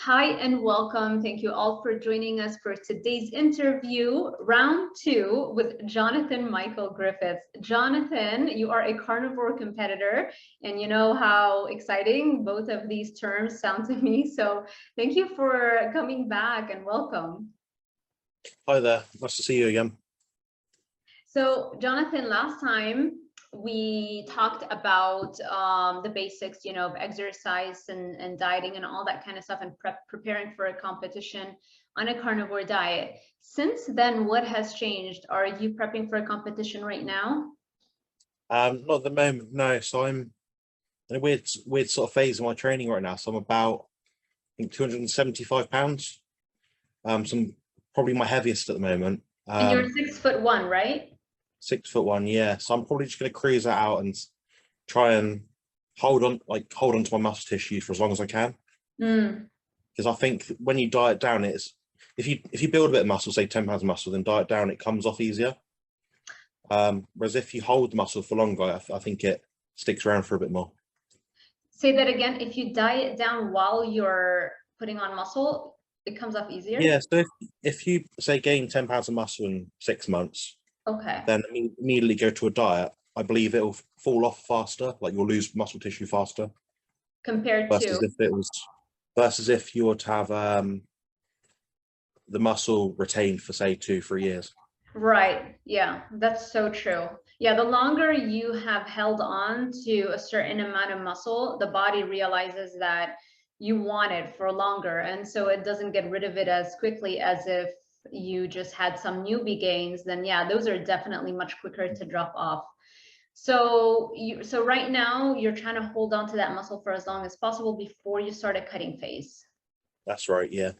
Hi and welcome. Thank you all for joining us for today's interview, round 2 with Jonathan Michael Griffiths. Jonathan, you are a carnivore competitor, and you know how exciting both of these terms sound to me. So thank you for coming back and welcome. Hi there, nice to see you again. So Jonathan, last time we talked about the basics, of exercise and dieting and all that kind of stuff, and preparing for a competition on a carnivore diet. Since then, what has changed? Are you prepping for a competition right now? Not at the moment, no. So I'm in a weird sort of phase of my training right now. So I'm about, I think, 275 pounds. So I'm probably my heaviest at the moment. And you're 6'1", right? 6'1", yeah. So I'm probably just going to cruise that out and try and hold on to my muscle tissue for as long as I can. Because I think when you diet down, it's if you build a bit of muscle, say 10 pounds of muscle, then diet down, it comes off easier. Whereas if you hold the muscle for longer, I think it sticks around for a bit more. Say that again. If you diet down while you're putting on muscle, it comes off easier? Yeah, so if you say gain 10 pounds of muscle in 6 months, okay, then immediately go to a diet, I believe it'll fall off faster, like you'll lose muscle tissue faster. Compared versus to? Versus if you were to have the muscle retained for say 2-3 years. Right. Yeah, that's so true. Yeah, the longer you have held on to a certain amount of muscle, the body realizes that you want it for longer. And so it doesn't get rid of it as quickly as if you just had some newbie gains. Then yeah, those are definitely much quicker to drop off. So right now you're trying to hold on to that muscle for as long as possible before you start a cutting phase. That's right, yeah.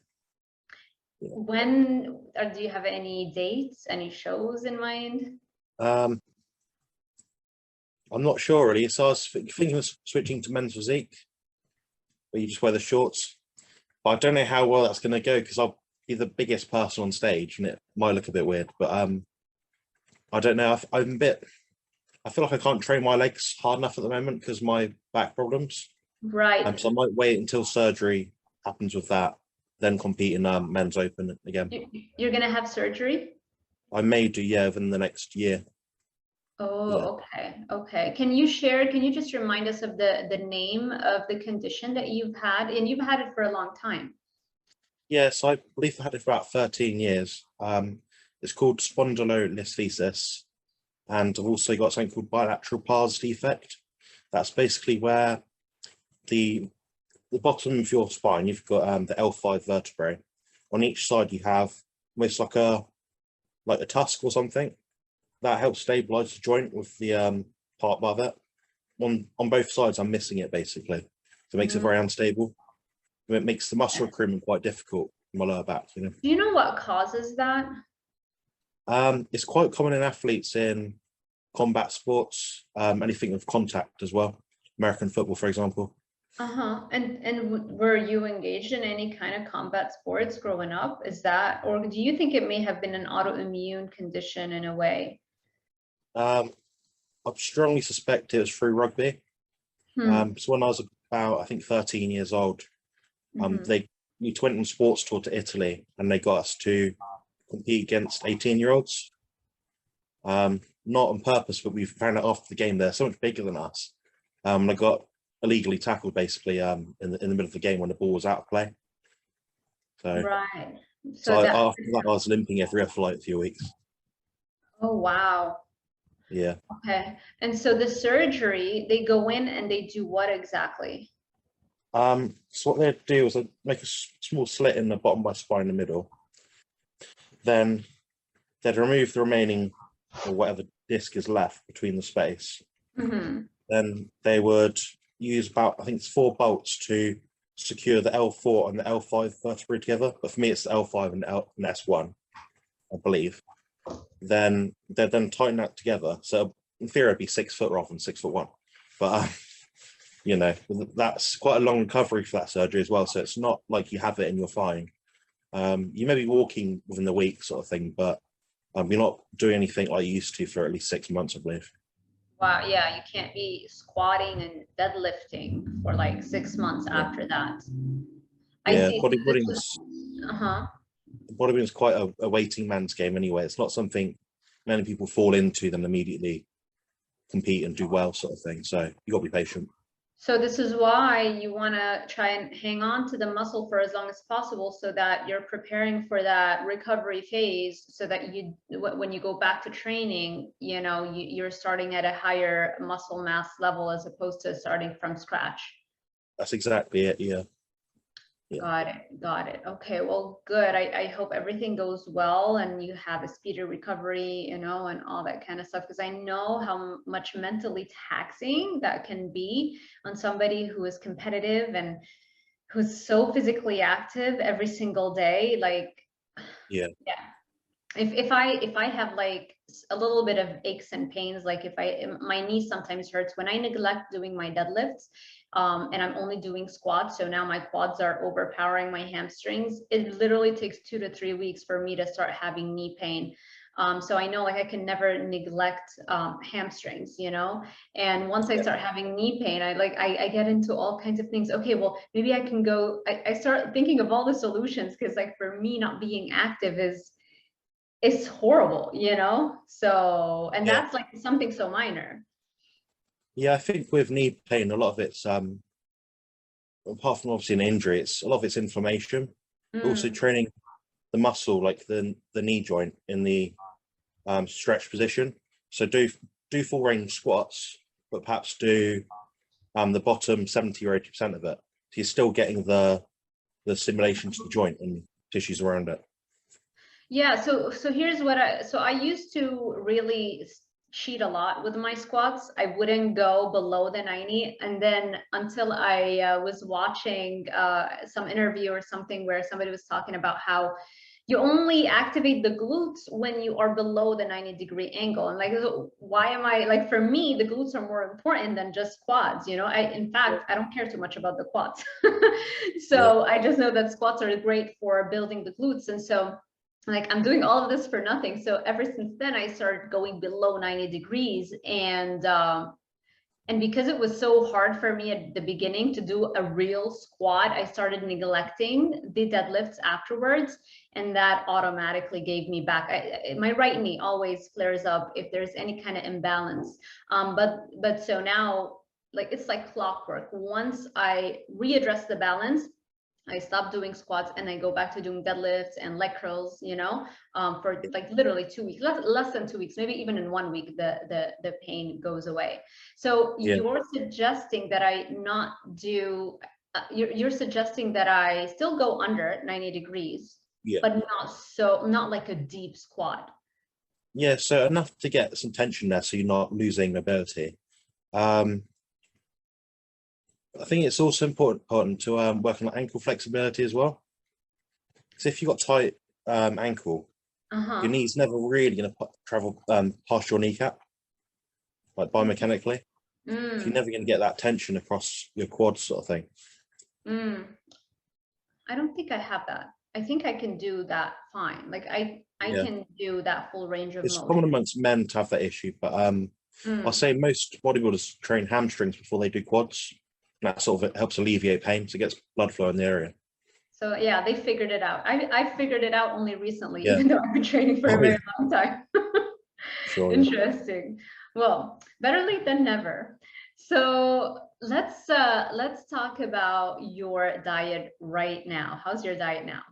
When do you have any dates, any shows in mind? I'm not sure really. So I was thinking of switching to men's physique, where you just wear the shorts. But I don't know how well that's going to go because I'll be the biggest person on stage, and it might look a bit weird. But I don't know. I feel like I can't train my legs hard enough at the moment because my back problems. Right. So I might wait until surgery happens with that, then compete in men's open again. You're gonna have surgery? I may do, yeah, within the next year. Oh, yeah. Okay. Can you just remind us of the name of the condition that you've had? And you've had it for a long time. Yes, I believe I had it for about 13 years. It's called spondylolisthesis. And I've also got something called bilateral pars defect. That's basically where the bottom of your spine, you've got the L5 vertebrae. On each side, you have almost like a tusk or something that helps stabilize the joint with the part above it. On both sides, I'm missing it basically, so it makes it very unstable. It makes the muscle recruitment quite difficult in my lower back. Do you know what causes that? It's quite common in athletes in combat sports, anything with contact as well. American football, for example. And were you engaged in any kind of combat sports growing up? Is that, or do you think it may have been an autoimmune condition in a way? I strongly suspect it was through rugby. So when I was about, I think, 13 years old, we went on sports tour to Italy, and they got us to compete against 18-year-olds. Not on purpose, but we found out after the game they're so much bigger than us. I got illegally tackled basically in the middle of the game when the ball was out of play. So right. So after that, I was limping every other for like a few weeks. Oh wow. Yeah. Okay. And so the surgery, they go in and they do what exactly? So what they'd do is they'd make a small slit in the bottom of my spine in the middle. Then they'd remove the remaining, or whatever disc is left between the space. Then they would use about, I think it's 4 bolts to secure the L4 and the L5 vertebrae together. But for me, it's the L5 and the S1, I believe. Then they'd then tighten that together. So in theory, I'd be 6 foot rather than 6'1". But that's quite a long recovery for that surgery as well. So it's not like you have it and you're fine. You may be walking within the week sort of thing, but you're not doing anything like you used to for at least 6 months, I believe. Wow, yeah, you can't be squatting and deadlifting for like 6 months after that. I Yeah, see. Uh-huh. bodybuilding's quite a waiting man's game anyway. It's not something many people fall into then immediately compete and do well sort of thing. So you got to be patient. So this is why you want to try and hang on to the muscle for as long as possible, so that you're preparing for that recovery phase, so that you, when you go back to training, you know, you're starting at a higher muscle mass level as opposed to starting from scratch. That's exactly it. Yeah. Got it. Got it. Okay, well, good. I hope everything goes well and you have a speedy recovery, you know, and all that kind of stuff, because I know how much mentally taxing that can be on somebody who is competitive and who's so physically active every single day. Like, Yeah. if I have like a little bit of aches and pains, like if my knee sometimes hurts when I neglect doing my deadlifts, and I'm only doing squats, so now my quads are overpowering my hamstrings. It literally takes 2 to 3 weeks for me to start having knee pain. So I know, like, I can never neglect hamstrings, you know. And once I start having knee pain, I get into all kinds of things. Okay, well, maybe I can go. I start thinking of all the solutions, because like for me, not being active is horrible, you know. So, and Yeah. that's like something so minor. Yeah, I think with knee pain, a lot of it's apart from obviously an injury, it's a lot of it's inflammation. Also training the muscle, like the knee joint in the stretch position. So do full range squats, but perhaps do the bottom 70 or 80% of it. So you're still getting the stimulation to the joint and tissues around it. Yeah, so here's what I used to really cheat a lot with my squats. I wouldn't go below the 90, and then until I was watching some interview or something where somebody was talking about how you only activate the glutes when you are below the 90-degree angle. And like, why am I, like, for me, the glutes are more important than just quads, you know. In fact, I don't care too much about the quads. So I just know that squats are great for building the glutes. And so, like, I'm doing all of this for nothing. So ever since then, I started going below 90 degrees. And because it was so hard for me at the beginning to do a real squat, I started neglecting the deadlifts afterwards. And that automatically gave me back. My right knee always flares up if there's any kind of imbalance. But so now, like, it's like clockwork. Once I readdress the balance, I stop doing squats and I go back to doing deadlifts and leg curls, you know, for like literally 2 weeks, less than 2 weeks, maybe even in 1 week, the pain goes away. So you're suggesting that I not do, you're suggesting that I still go under 90 degrees, but not like a deep squat. Yeah, so enough to get some tension there so you're not losing mobility. I think it's also important to work on ankle flexibility as well. Because if you've got tight ankle, your knee's never really going to travel past your kneecap, like biomechanically. You're never going to get that tension across your quads, sort of thing. I don't think I have that. I think I can do that fine. Like I can do that full range of motion. It's common amongst men to have that issue, but I'll say most bodybuilders train hamstrings before they do quads. And that sort of helps alleviate pain, so it gets blood flow in the area. So yeah, they figured it out. I figured it out only recently, even though I've been training for a very long time. Sure. Interesting. Well, better late than never. So let's talk about your diet right now. How's your diet now?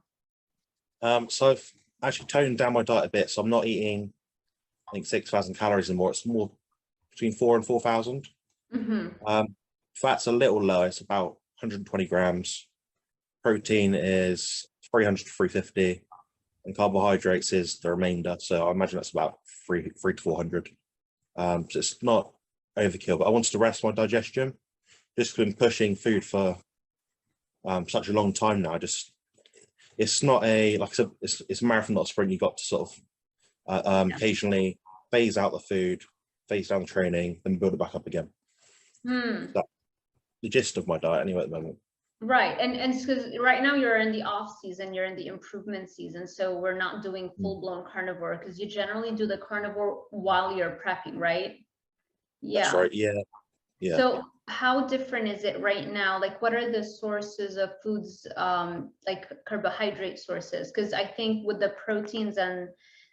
So I've actually toned down my diet a bit, so I'm not eating, I think, 6,000 calories anymore. It's more between 4,000 and 4,000. Fat's a little lower. It's about 120 grams. Protein is 300 to 350, and carbohydrates is the remainder. So I imagine that's about 3 to 400. So it's not overkill, but I wanted to rest my digestion. Just been pushing food for such a long time now. It's not a, like I said, it's a marathon, not a sprint. You've got to sort of occasionally phase out the food, phase down the training, then build it back up again. That's the gist of my diet anyway at the moment. Right, and because right now you're in the off season, you're in the improvement season, so we're not doing full-blown carnivore, because you generally do the carnivore while you're prepping, right? That's right. Yeah. Yeah. So how different is it right now? Like, what are the sources of foods, like carbohydrate sources? Because I think with the proteins and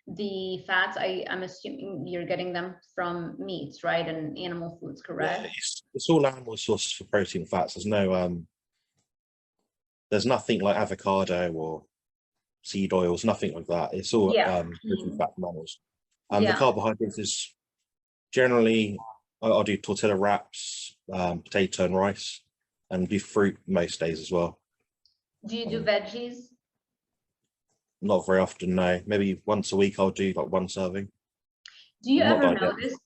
the fats, I'm assuming you're getting them from meats, right? And animal foods, Yeah, correct? it's all animal sources for protein fats. There's no there's nothing like avocado or seed oils, nothing like that. It's all Yeah. protein fat from animals. The Yeah. carbohydrates is generally I'll do tortilla wraps, potato and rice, and do fruit most days as well. Do you do veggies? Not very often, no. Maybe once a week I'll do like one serving. Do you I'm not ever that yet. notice?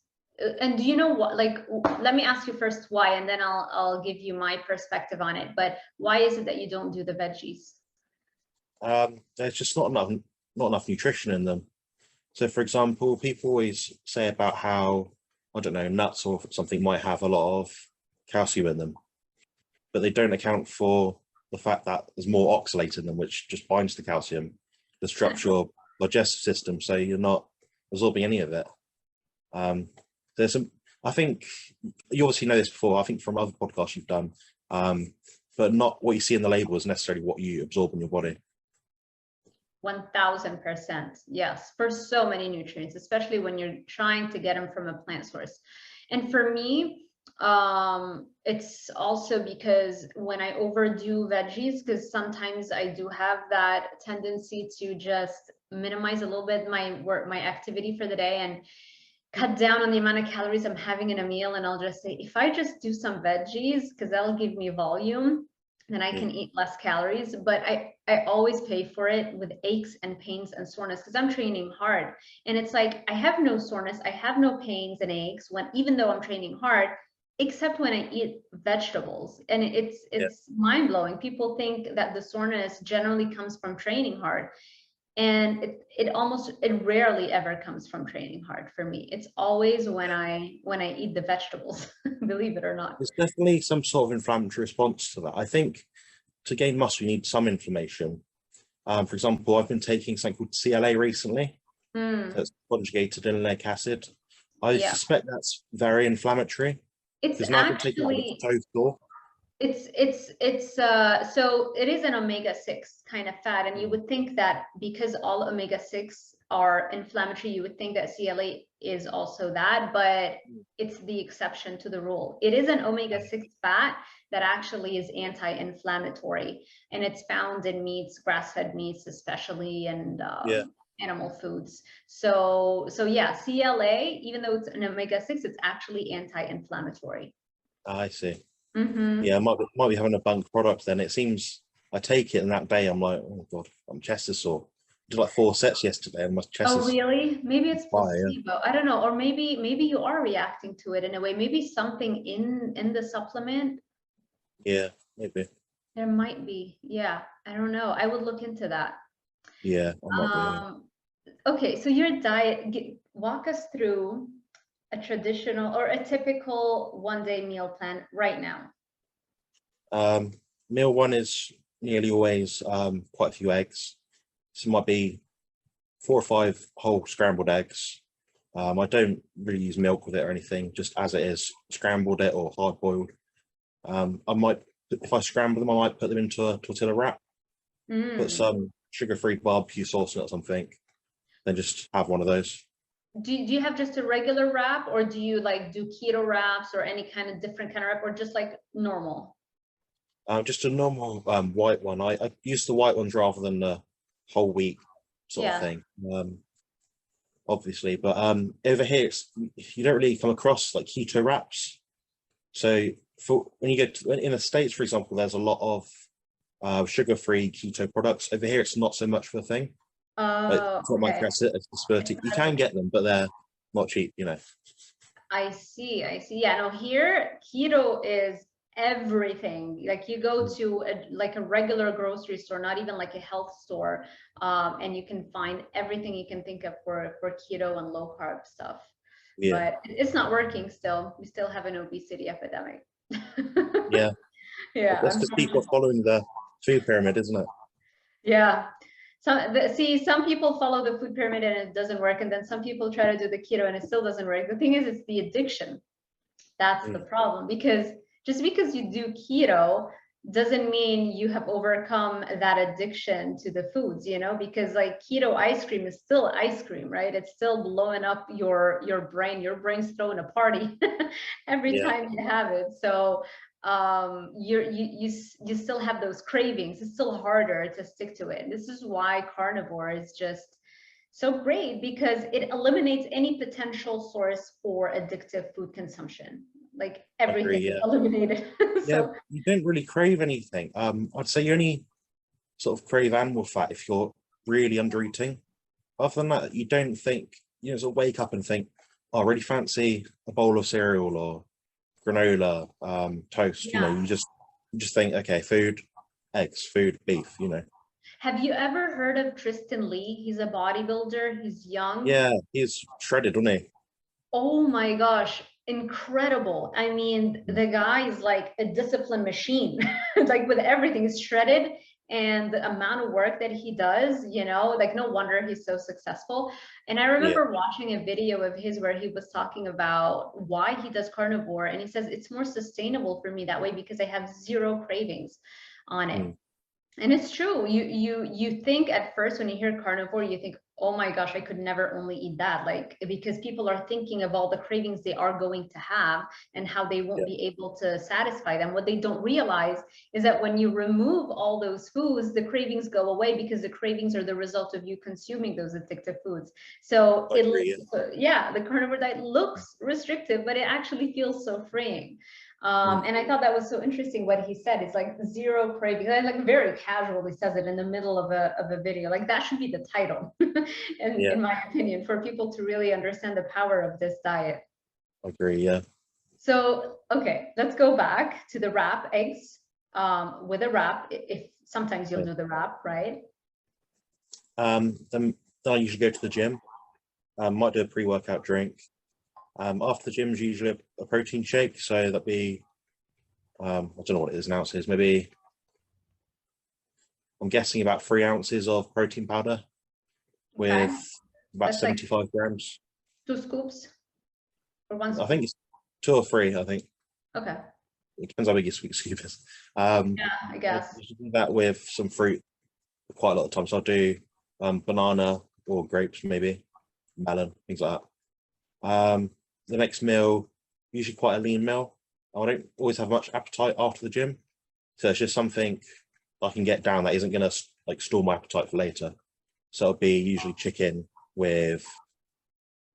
And do you know what? Like, let me ask you first why, and then I'll give you my perspective on it. But why is it that you don't do the veggies? There's just not enough nutrition in them. So, for example, people always say about how, I don't know, nuts or something might have a lot of calcium in them, but they don't account for the fact that there's more oxalate in them, which just binds the calcium, disrupts your digestive system, so you're not absorbing any of it. There's some, I think you obviously know this before, I think from other podcasts you've done, but not what you see in the label is necessarily what you absorb in your body. 1000%. Yes, for so many nutrients, especially when you're trying to get them from a plant source. And for me, it's also because when I overdo veggies, because sometimes I do have that tendency to just minimize a little bit my activity for the day and cut down on the amount of calories I'm having in a meal. And I'll just say, if I just do some veggies, because that'll give me volume, then I can eat less calories. But I always pay for it with aches and pains and soreness because I'm training hard. And it's like, I have no soreness, I have no pains and aches even though I'm training hard, except when I eat vegetables. And it's mind-blowing. People think that the soreness generally comes from training hard. And it rarely ever comes from training hard for me. It's always when I eat the vegetables, believe it or not. There's definitely some sort of inflammatory response to that. I think to gain muscle, you need some inflammation. For example, I've been taking something called CLA recently. That's conjugated linoleic acid. I suspect that's very inflammatory. It's Because now I can take it out of actually, the toast. so it is an omega-6 kind of fat, and you would think that because all omega-6 are inflammatory, you would think that CLA is also that, but it's the exception to the rule. It is an omega-6 fat that actually is anti-inflammatory, and it's found in meats, grass-fed meats especially, and animal foods. So yeah, CLA, even though it's an omega-6, it's actually anti-inflammatory. I see. Mm-hmm. Yeah, I might be having a bunk product then. It seems I take it and that day I'm like, oh God, my chest is sore. I did like 4 sets yesterday and my chest is Really? Maybe it's fire. placebo. I don't know. Or maybe you are reacting to it in a way. Maybe something in the supplement. Yeah, maybe. There might be. Yeah. I don't know. I would look into that. Yeah, I might be. Okay, so your diet, walk us through a traditional or a typical one-day meal plan right now. Meal one is nearly always quite a few eggs. So it might be 4 or 5 whole scrambled eggs. I don't really use milk with it or anything, just as it is, scrambled it or hard boiled. I might, if I scramble them, I might put them into a tortilla wrap, put some sugar-free barbecue sauce in it or something, then just have one of those. Do you have just a regular wrap, or do you like do keto wraps or any kind of different kind of wrap, or just like normal? Just a normal white one. I use the white ones rather than the whole wheat sort of thing. Obviously, but over here you don't really come across like keto wraps. So for when you get in the States, for example, there's a lot of sugar-free keto products. Over here, it's not so much of a thing. It's not my accessibility. You can get them, but they're not cheap, you know. I see. Yeah, no, here keto is everything. Like you go to a regular grocery store, not even like a health store, and you can find everything you can think of for keto and low carb stuff. But it's not working still. We still have an obesity epidemic. Yeah. That's because people are following the food pyramid, isn't it? Yeah. Some people follow the food pyramid and it doesn't work, and then some people try to do the keto and it still doesn't work. The thing is, it's the addiction. That's the problem, because just because you do keto doesn't mean you have overcome that addiction to the foods, you know, because like keto ice cream is still ice cream, right? It's still blowing up your brain. Your brain's throwing a party every Yeah, time you have it. So you still have those cravings. It's still harder to stick to it. And this is why carnivore is just so great, because it eliminates any potential source for addictive food consumption. Like I everything agree. is Yeah, eliminated. yeah. So You don't really crave anything. I'd say you only sort of crave animal fat if you're really under eating. Other than that, you don't think, you know, sort of wake up and think, oh, I really fancy a bowl of cereal or granola, toast. You know, yeah. you just think, okay, food, eggs, food, beef. You know. Have you ever heard of Tristan Lee? He's a bodybuilder. He's young. Yeah, he's shredded, wasn't he? Oh my gosh, incredible. I mean, the guy is like a discipline machine, like with everything. He's shredded, and the amount of work that he does, you know, like no wonder he's so successful. And I Yeah, remember watching a video of his where he was talking about why he does carnivore. And he says, it's more sustainable for me that way because I have zero cravings on it. mm, And it's true. You think at first when you hear carnivore, you think, oh my gosh, I could never only eat that. Like, because people are thinking of all the cravings they are going to have and how they won't yeah, be able to satisfy them. What they don't realize is that when you remove all those foods, the cravings go away, because the cravings are the result of you consuming those addictive foods. So I agree. yeah, the carnivore diet looks restrictive, but it actually feels so freeing. Yeah, mm, And I thought that was so interesting what he said. It's like zero craving. And like very casually says it in the middle of a video. Like that should be the title, yeah, in my opinion, for people to really understand the power of this diet. I agree. Yeah. So, okay, let's go back to the wrap eggs with a wrap. If sometimes you'll Okay. do the wrap, right? Then I usually go to the gym. Might do a pre-workout drink. After the gym is usually a protein shake. So that'd be, I don't know what it is in ounces. Maybe I'm guessing about 3 ounces of protein powder Okay. with about That's like 75 grams. 2 scoops or one I think scoop. it's 2 or 3. I think Okay. it depends how big your scoop is. Yeah, I I guess. usually do that with some fruit quite a lot of times. So I'll do banana or grapes, maybe melon, things like that. The next meal, usually quite a lean meal. I don't always have much appetite after the gym, so it's just something I can get down that isn't going to like store my appetite for later. So it'll be usually chicken with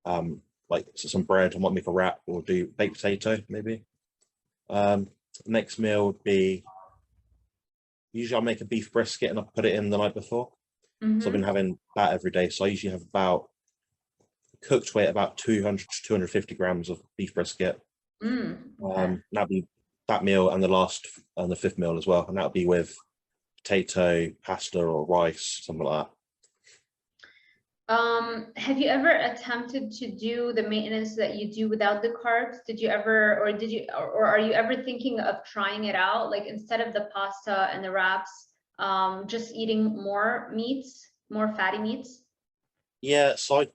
like some bread. I might make a wrap or do baked potato maybe. Next meal would be usually I'll make a beef brisket and I'll put it in the night before. So I've been having that every day. So I usually have about cooked weight about 200 to 250 grams of beef brisket. Okay. That'll be that meal and the last and the fifth meal as well. And that'll be with potato, pasta or rice, something like that. Have you ever attempted to do the maintenance that you do without the carbs? Did you ever, or are you ever thinking of trying it out? Like instead of the pasta and the wraps, just eating more meats, more fatty meats? Yeah, so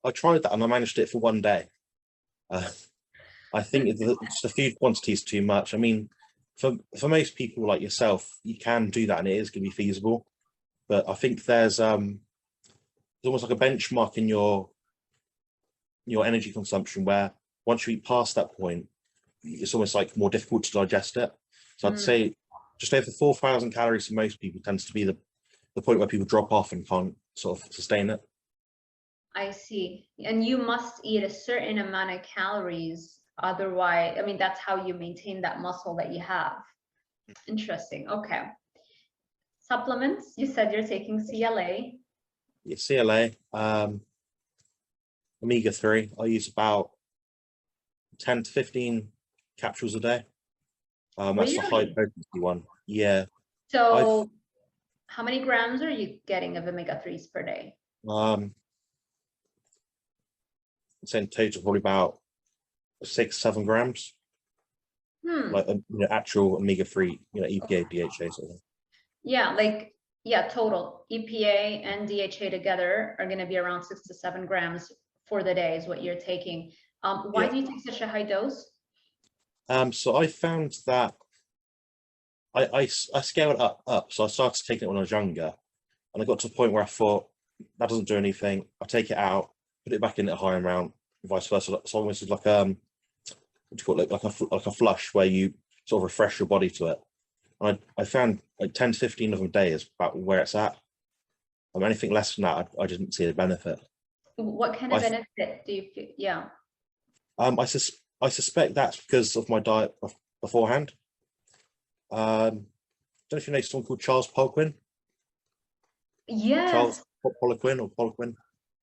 I tried that and I managed it for one day. Uh, I think it's the food quantity is too much. I mean, for most people like yourself, you can do that and it is going to be feasible. But I think there's almost like a benchmark in your energy consumption where once you eat past that point, it's almost like more difficult to digest it. So I'd say just over 4,000 calories for most people tends to be the point where people drop off and can't sort of sustain it. I see. And you must eat a certain amount of calories. Otherwise, I mean, that's how you maintain that muscle that you have. Interesting. Okay. Supplements, you said you're taking CLA. Your CLA, omega-3, I use about 10 to 15 capsules a day. That's the high Really? potency one. Yeah, I've So how many grams are you getting of omega-3s per day? it's in total probably about 6-7 grams, like actual omega-3, EPA, DHA sort of thing. Yeah, like, yeah, total. EPA and DHA together are going to be around 6 to 7 grams for the day is what you're taking. Why Yeah. do you take such a high dose? So I found that I scaled up. So I started taking it when I was younger, and I got to a point where I thought that doesn't do anything. I take it out, put it back in at a higher amount, vice versa. So almost like what do you call it, like a flush where you sort of refresh your body to it. And I found like 10 to 15 of them a day is about where it's at. Anything less than that, I didn't see the benefit. What kind of benefit do you feel? Yeah. I suspect that's because of my diet beforehand. Don't know if you know someone called Charles Poliquin. Yes. Charles Poliquin or Poliquin.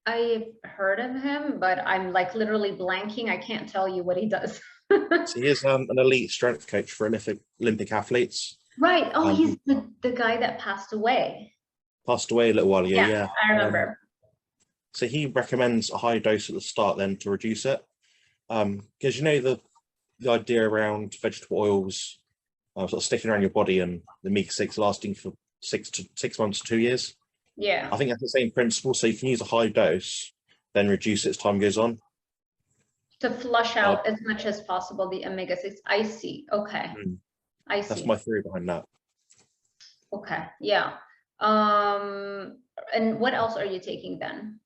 I've heard of him, but I'm like literally blanking. I can't tell you what he does. So he is an elite strength coach for Olympic athletes. Right. Oh, he's the guy that passed away. Passed away a little while ago, yeah. I remember. So he recommends a high dose at the start then to reduce it. Because you know the idea around vegetable oils sort of sticking around your body and the omega-6 lasting for 6 months to 2 years. Yeah. I think that's the same principle. So you can use a high dose, then reduce it as time goes on. To flush out as much as possible the omega-6. I see. Okay. I see. That's my theory behind that. Okay. Yeah. And what else are you taking then?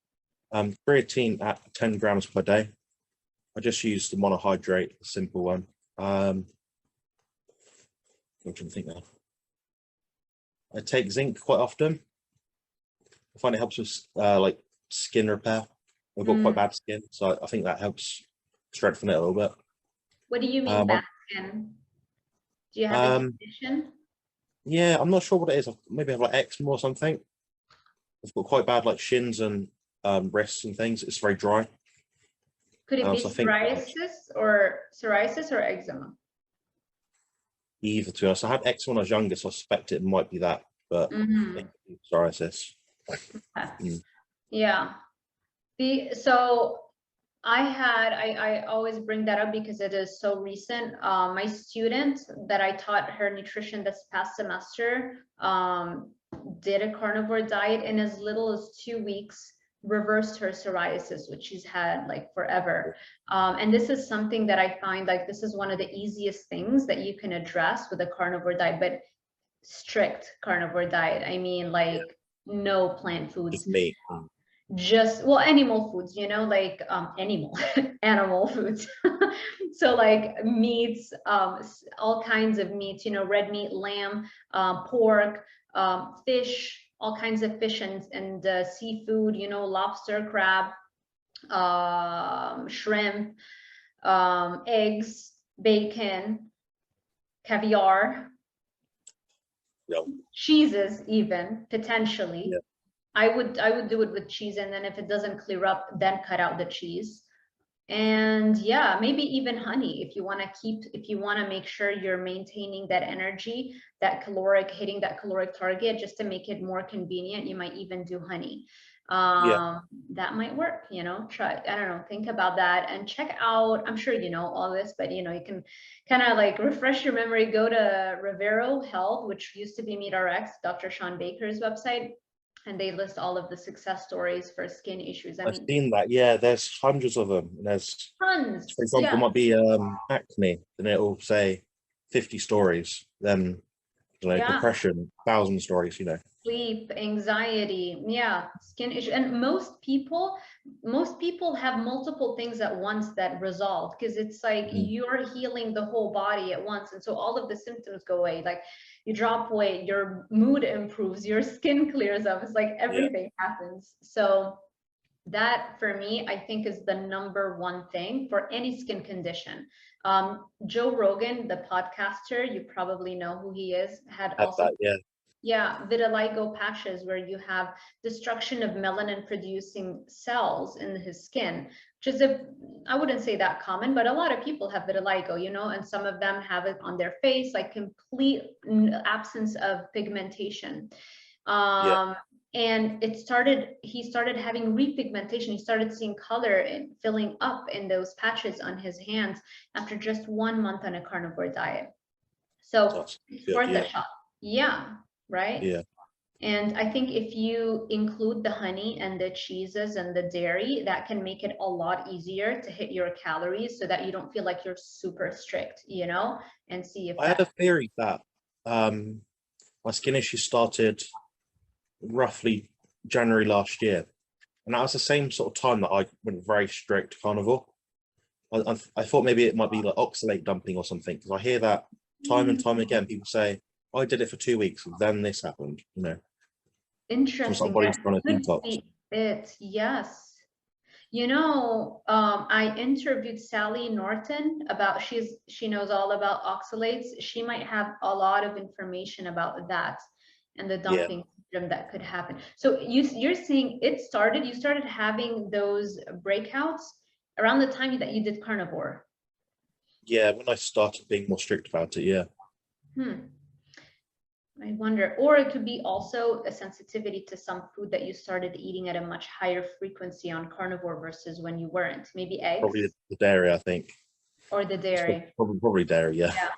Creatine at 10 grams per day. I just use the monohydrate, the simple one. I'm trying to think now. I take zinc quite often. I find it helps with like skin repair. I've got quite bad skin, so I think that helps strengthen it a little bit. What do you mean bad skin? Do you have a condition? Yeah, I'm not sure what it is. Maybe I have like eczema or something. I've got quite bad like shins and wrists and things. It's very dry. Could it be psoriasis or eczema? Either, to be honest. I had eczema when I was younger, so I suspect it might be that, but psoriasis. Yeah. So I always bring that up because it is so recent. My student that I taught her nutrition this past semester did a carnivore diet in as little as 2 weeks, reversed her psoriasis, which she's had like forever. And this is something that I find like this is one of the easiest things that you can address with a carnivore diet, but strict carnivore diet. I mean, like no plant foods. Just meat. Just animal foods, you know, like animal foods. So like meats, all kinds of meats, you know, red meat, lamb, pork, fish, all kinds of fish and seafood, you know, lobster, crab, shrimp, eggs, bacon, caviar, cheeses, even potentially. I would do it with cheese, and then if it doesn't clear up, then cut out the cheese. And yeah, maybe even honey if you want to make sure you're maintaining that energy, hitting that caloric target, just to make it more convenient. You might even do honey. That might work, you know. Try, I don't know, think about that and check out, I'm sure you know all this, but you know, you can kind of like refresh your memory. Go to Rivero Health, which used to be MeatRx, Dr. Sean Baker's website. And they list all of the success stories for skin issues. I've seen that. Yeah, there's hundreds of them. And there's tons. For example, might be acne, and it'll say 50 stories. Then, you know, depression, 1,000 stories. You know, sleep, anxiety, skin issue, and most people have multiple things at once that resolve, because it's like you're healing the whole body at once, and so all of the symptoms go away. Like you drop weight, your mood improves, your skin clears up. It's like everything happens. So that for me, I think, is the #1 thing for any skin condition. Joe Rogan, the podcaster, you probably know who he is, had also vitiligo patches, where you have destruction of melanin producing cells in his skin, which is I wouldn't say that common, but a lot of people have vitiligo, you know, and some of them have it on their face, like complete absence of pigmentation. And he started having repigmentation. He started seeing color and filling up in those patches on his hands after just 1 month on a carnivore diet. So it's worth a shot. Yeah. Right? Yeah. And I think if you include the honey and the cheeses and the dairy, that can make it a lot easier to hit your calories so that you don't feel like you're super strict, you know, and see if I had a that. theory that my skin issue started roughly January last year, and that was the same sort of time that I went very strict carnivore. I thought maybe it might be like oxalate dumping or something, because I hear that time and time again. People say, I did it for 2 weeks, and then this happened, you know. It's my Interesting. body's That trying to could detox. be it. Yes. You know, I interviewed Sally Norton about she knows all about oxalates. She might have a lot of information about that and the Yeah, dumping syndrome that could happen. So you're saying you started having those breakouts around the time that you did carnivore. yeah. When I started being more strict about it, yeah, I wonder, or it could be also a sensitivity to some food that you started eating at a much higher frequency on carnivore versus when you weren't. Maybe eggs probably the dairy. I think or the dairy. probably dairy. Yeah. Yeah.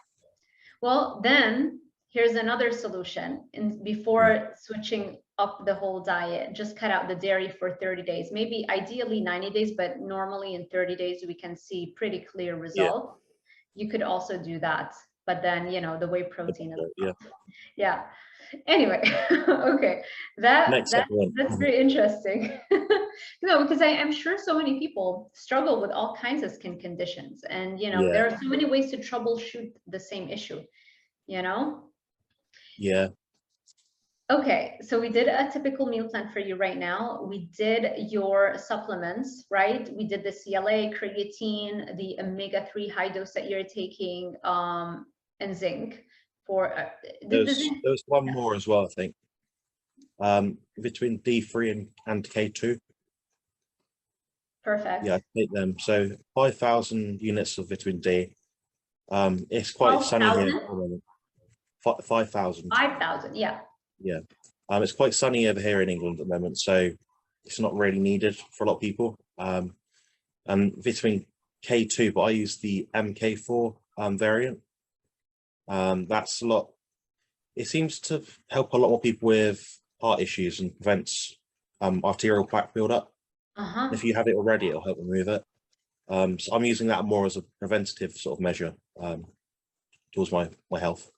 Well, then here's another solution. And before switching up the whole diet, just cut out the dairy for 30 days, maybe ideally 90 days, but normally in 30 days, we can see pretty clear Yeah, results. You could also do that, but then, you know, the whey protein is, yeah. yeah. Anyway, okay, that's Next supplement. very interesting. No, because I'm sure so many people struggle with all kinds of skin conditions, and you know, Yeah, there are so many ways to troubleshoot the same issue, you know? yeah. Okay, so we did a typical meal plan for you right now. We did your supplements, right? We did the CLA, creatine, the omega-3 high dose that you're taking, and zinc for the zinc. There's one more as well, I think. Vitamin D3 and K2. Perfect. Yeah, I take them. So 5,000 units of vitamin D. It's quite sunny here at 12,000? the moment. 5,000. 5,000, yeah. Yeah. It's quite sunny over here in England at the moment, so it's not really needed for a lot of people. And vitamin K2, but I use the MK4 variant. That's a lot. It seems to help a lot more people with heart issues and prevents arterial plaque buildup. Uh-huh. If you have it already, it'll help remove it. So I'm using that more as a preventative sort of measure towards my health.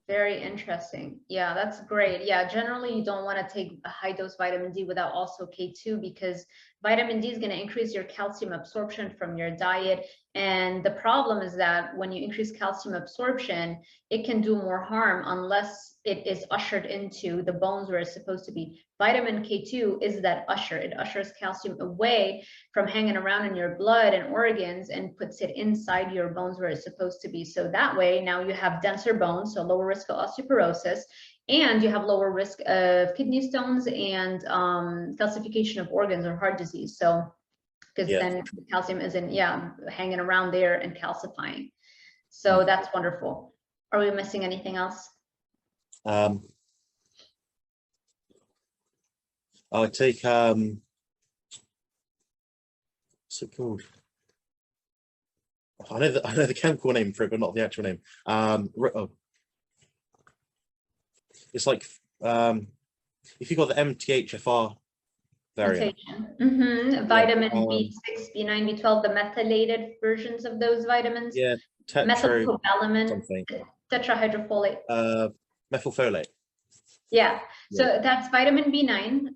Very interesting. Yeah, that's great. Yeah, generally you don't want to take a high dose vitamin D without also K2 because vitamin D is going to increase your calcium absorption from your diet. And the problem is that when you increase calcium absorption, it can do more harm unless it is ushered into the bones where it's supposed to be. Vitamin K2 is that usher. It ushers calcium away from hanging around in your blood and organs and puts it inside your bones where it's supposed to be. So that way, now you have denser bones, so lower risk of osteoporosis, and you have lower risk of kidney stones and calcification of organs or heart disease. So, because then the calcium isn't, hanging around there and calcifying. So that's wonderful. Are we missing anything else? I take what's it called? I know the chemical name for it, but not the actual name. It's like if you got the MTHFR variant. Vitamin B6, B9, B12, the methylated versions of those vitamins. Yeah, methylcobalamin, something. Tetrahydrofolate. Methylfolate. Yeah, so that's vitamin B9,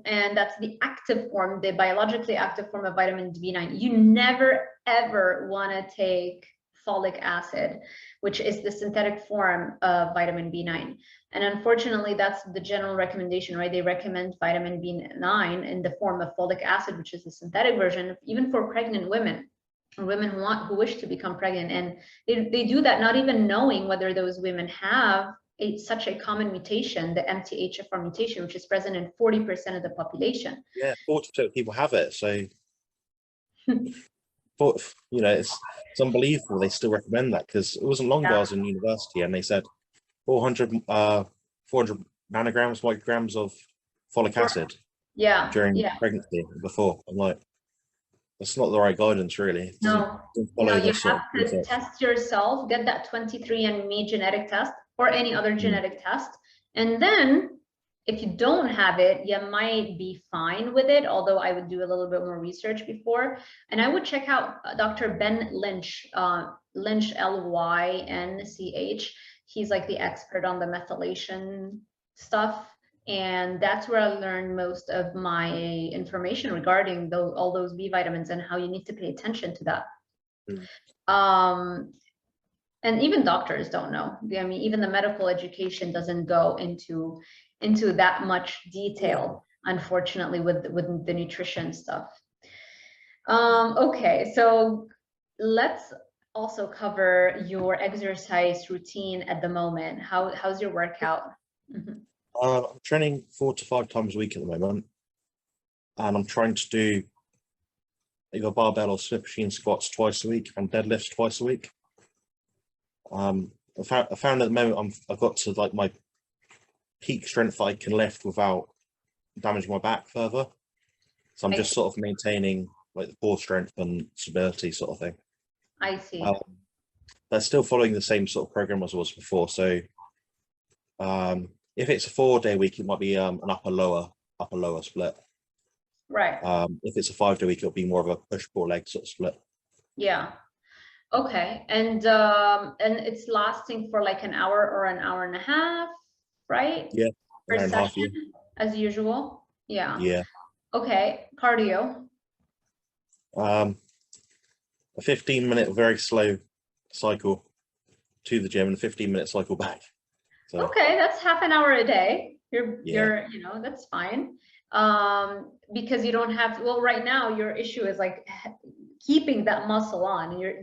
and that's the active form, the biologically active form of vitamin B9. You never, ever want to take folic acid, which is the synthetic form of vitamin B9. And unfortunately, that's the general recommendation, right? They recommend vitamin B9 in the form of folic acid, which is the synthetic version, even for pregnant women, or women who wish to become pregnant. And they do that not even knowing whether those women have such a common mutation, the MTHFR mutation, which is present in 40% of the population. Yeah, 40% of people have it. So, it's unbelievable. They still recommend that because it wasn't long ago I was in university and they said 400 nanograms, micrograms of folic acid. During pregnancy before. I'm like, that's not the right guidance, really. No, you have to test yourself, get that 23andMe genetic test or any other genetic test, And then if you don't have it, you might be fine with it, although I would do a little bit more research before. And I would check out Dr. Ben Lynch, Lynch, Lynch. He's like the expert on the methylation stuff. And that's where I learned most of my information regarding all those B vitamins and how you need to pay attention to that. And even doctors don't know. I mean, even the medical education doesn't go into that much detail, unfortunately, with the nutrition stuff. Okay, so let's also cover your exercise routine at the moment. How's your workout? I'm training 4 to 5 times a week at the moment, and I'm trying to do either barbell or Smith machine squats twice a week and deadlifts twice a week. I found at the moment I've got to like my peak strength that I can lift without damaging my back further. So I'm just sort of maintaining like the core strength and stability sort of thing. I see. But still following the same sort of program as I was before. So if it's a 4-day week, it might be an upper lower split. Right. If it's a 5-day week, it'll be more of a push-pull leg sort of split. Yeah. Okay. And it's lasting for like an hour or an hour and a half, right? Yeah. Per session, as usual. Yeah. Yeah. Okay. Cardio. A 15-minute very slow cycle to the gym and a 15-minute cycle back. So, okay, that's half an hour a day. You're you know, that's fine. Because you don't have, well, right now your issue is like keeping that muscle on. You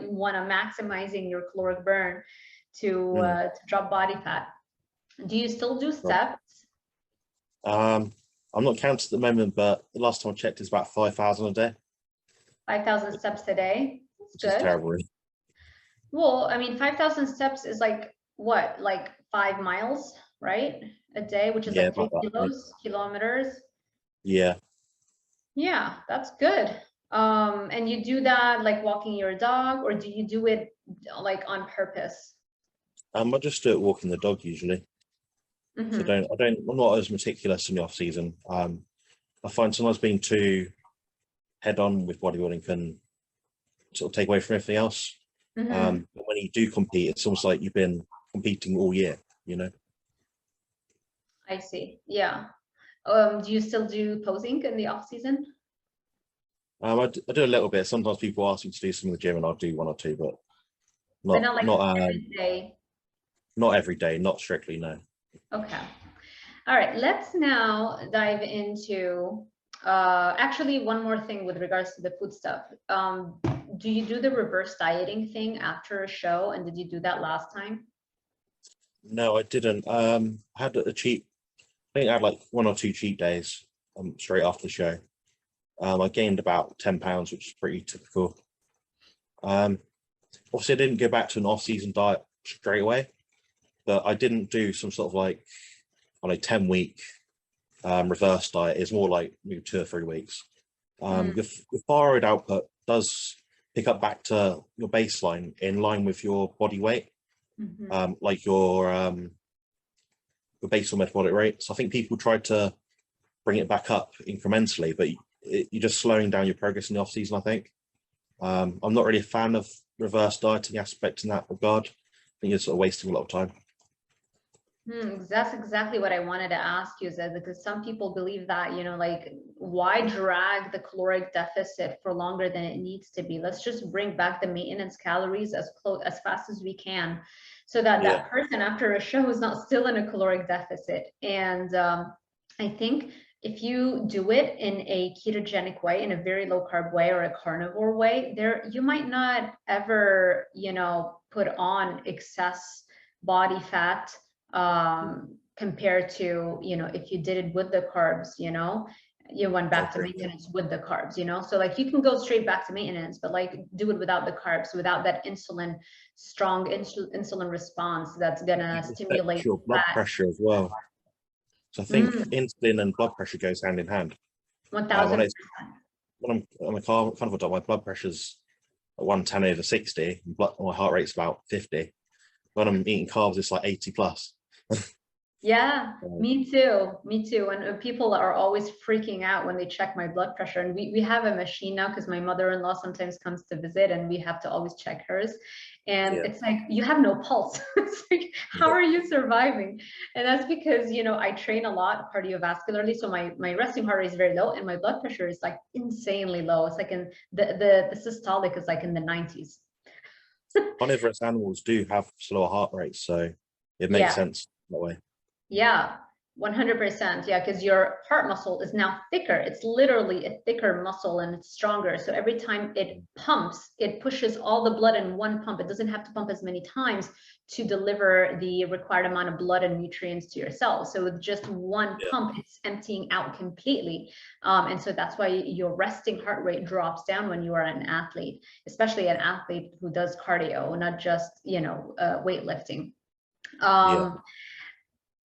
want to maximizing your caloric burn to drop body fat. Do you still do steps? I'm not counting at the moment, but the last time I checked is about 5,000 a day. 5,000 steps a day. That's good. Which is terrible. Well, I mean, 5,000 steps is like what, like 5 miles, right? A day, which is like 3 kilometers. Yeah. Yeah, that's good. And you do that like walking your dog, or do you do it like on purpose? I just do it walking the dog usually. So I'm not as meticulous in the off season. I find sometimes being too head on with bodybuilding can sort of take away from everything else. But when you do compete, it's almost like you've been competing all year, you know? I see. Yeah. Do you still do posing in the off season? I do a little bit. Sometimes people ask me to do some in the gym and I'll do 1 or 2, but not like every day. Not every day, not strictly, no. Okay. All right, let's now dive into actually one more thing with regards to the food stuff. Do you do the reverse dieting thing after a show, and did you do that last time? No, I didn't. I had a cheat, I think I had like 1 or 2 cheat days straight after the show. I gained about 10 pounds, which is pretty typical. Obviously I didn't go back to an off-season diet straight away, but I didn't do some sort of like on a 10-week reverse diet. It's more like maybe 2 or 3 weeks. Your thyroid output does pick up back to your baseline in line with your body weight, like your basal metabolic rate. So I think people try to bring it back up incrementally, but you're just slowing down your progress in the off season, I think. I'm not really a fan of reverse dieting aspect in that regard. I think you're sort of wasting a lot of time. That's exactly what I wanted to ask you, Zed, because some people believe that, you know, like, why drag the caloric deficit for longer than it needs to be? Let's just bring back the maintenance calories as fast as we can, so that that person after a show is not still in a caloric deficit. And I think if you do it in a ketogenic way, in a very low carb way, or a carnivore way, you might not ever, you know, put on excess body fat compared to, you know, if you did it with the carbs, you know, you went back to maintenance with the carbs, you know. So like you can go straight back to maintenance, but like do it without the carbs, without that strong insulin response that's gonna stimulate your blood pressure as well. So I think insulin and blood pressure goes hand in hand. 1000%. When I'm a carnivore diet, my blood pressure's 110/60, and my heart rate's about 50. When I'm eating carbs, it's like 80+. Yeah, So, me too. Me too. And people are always freaking out when they check my blood pressure. And we have a machine now because my mother-in-law sometimes comes to visit and we have to always check hers. And yeah, it's like, you have no pulse. It's like, how yeah, are you surviving? And that's because, you know, I train a lot cardiovascularly. So my resting heart rate is very low and my blood pressure is like insanely low. It's like in the systolic is like in the 90s. carnivorous animals do have slower heart rates, so it makes Yeah. sense that way. Yeah, 100%. Yeah, because your heart muscle is now thicker. It's literally a thicker muscle and it's stronger. So every time it pumps, it pushes all the blood in one pump. It doesn't have to pump as many times to deliver the required amount of blood and nutrients to your cells. So with just one Yeah, pump, it's emptying out completely. And so that's why your resting heart rate drops down when you are an athlete, especially an athlete who does cardio, not just, you know, weightlifting. yeah, Um,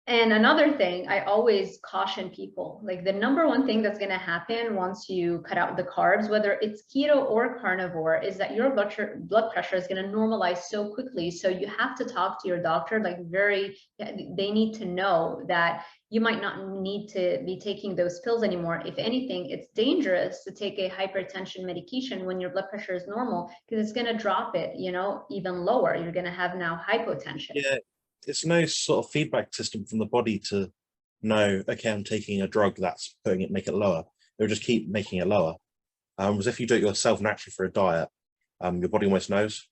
and another thing, I always caution people, like the number one thing that's going to happen once you cut out the carbs, whether it's keto or carnivore, is that your blood pressure is going to normalize so quickly. So you have to talk to your doctor, like they need to know that you might not need to be taking those pills anymore. If anything, it's dangerous to take a hypertension medication when your blood pressure is normal because it's going to drop it, you know, even lower. You're going to have now hypotension. yeah. It's no sort of feedback system from the body to know, okay, I'm taking a drug that's make it lower. It'll just keep making it lower. Whereas if you do it yourself naturally for a diet, your body almost knows.